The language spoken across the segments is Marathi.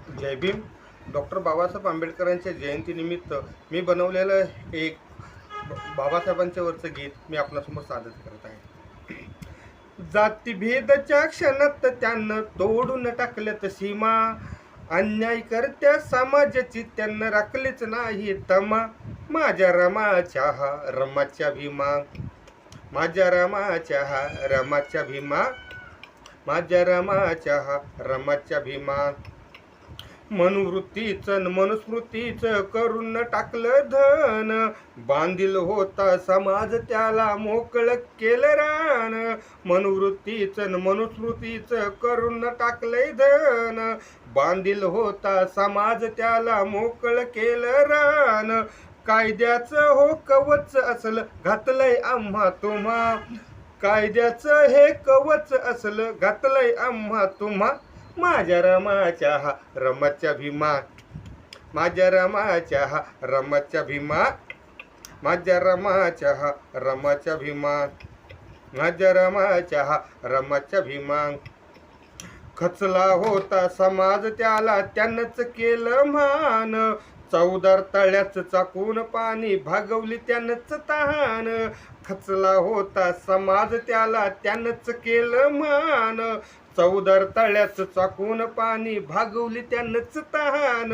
जय भीम. डॉक्टर बाबासाहेब आंबेडकरांच्या जयंतीनिमित्त मी बनवलेलं एक बाबासाहेबांच्या वरचं गीत मी आपल्यासमोर सादर करत आहे. जातीभेदाच्या क्षणात त्यानं तोडून टाकल्यात सीमा, अन्यायकर्त्या समाजाची त्यानं राखलीच नाही तमा. माझ्या रमाच्या हा रमाच्या भीमा, माझ्या रमाच्या हा रमाच्या भीमा, माझ्या रमाच्या हा रमाच्या भीमा. मनुवृत्तीचं मनुस्मृतीचं करून टाकलं धन, बांधील होता समाज त्याला मोकळ केलं रान. मनुवृत्तीचं मनुस्मृतीचं करून टाकलंय धन, बांधील होता समाज त्याला मोकळ केलं रान. कायद्याचं हो कवच असलं घातलंय आम्हा तुम्हा, कायद्याचं हे कवच असलं घातलंय आम्हा तुम्हा. माझ्या रमाच्या हा रमाच्या भीमा, माझ्या रमाच्या हा रमाच्या भीमा, माझ्या रमाच्या हा रमाच्या भीमा, माझ्या रमाच्या हा रमाच्या भीमा. खचला होता समाज त्याला त्यानंच केलं मान, चौदार तळ्याच चाकून पाणी भागवली त्यानंच तहान. खचला होता समाज त्याला त्यानंच केलं मान, चौदार तळ्याच चाकून पाणी भागवली त्यानंच तहान.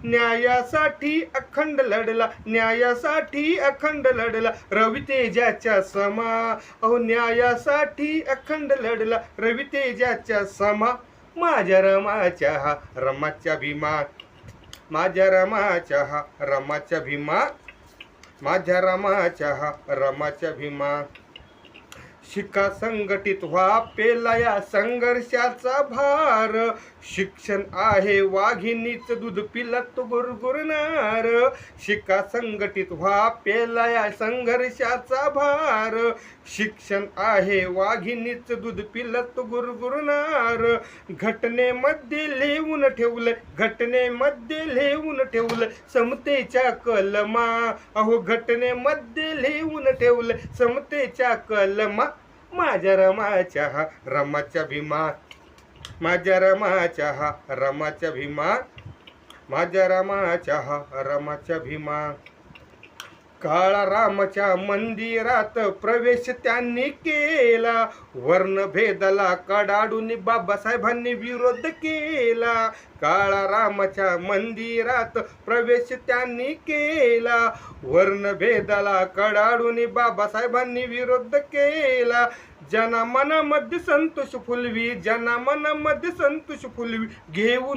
न्यायासाठी अखंड लढला, न्यायासाठी अखंड लढला रवी तेजाच्या समा. अहो न्यायासाठी अखंड लढला रवी तेजाच्या समा. माझ्या रमाच्या हा रमाच्या भीमा, माझ्या रमाच्या हा रमाच्या भीमा, माझ्या रमाच्या हा रमाच्या भीमा. शिका संघटित व्हा पेला या संघर्षाचा भार, शिक्षण आहे वाघिणीच दूध पिला तो गुरगुरणार. शिका संघटित व्हा पेला या संघर्षाचा भार, शिक्षण आहे वाघिणीच दूध पिला तो गुरगुरणार. घटनेमध्ये लिहून ठेवलंय, घटनेमध्ये लिहून ठेवलंय समतेच्या कलमा. अहो घटनेमध्ये लिहून ठेवलंय समतेच्या कलमा. माझ्या रमाच्या हा रमाच्या भीमा, माझ्या रमाच्या हा रमाच्या भीमा, माझ्या रमाच्या हा रमाच्या भीमा. काळा रामाच्या मंदिरात प्रवेश त्यांनी केला, वर्णभेदाला कडाडून बाबासाहेबांनी विरोध केला. काळा रामाच्या मंदिरात प्रवेश त्यांनी केला, वर्णभेदाला कडाडून बाबासाहेबांनी विरोध केला. जनामनामध्ये संतोष फुलवी, जनामनामध्ये संतोष फुलवी घेऊन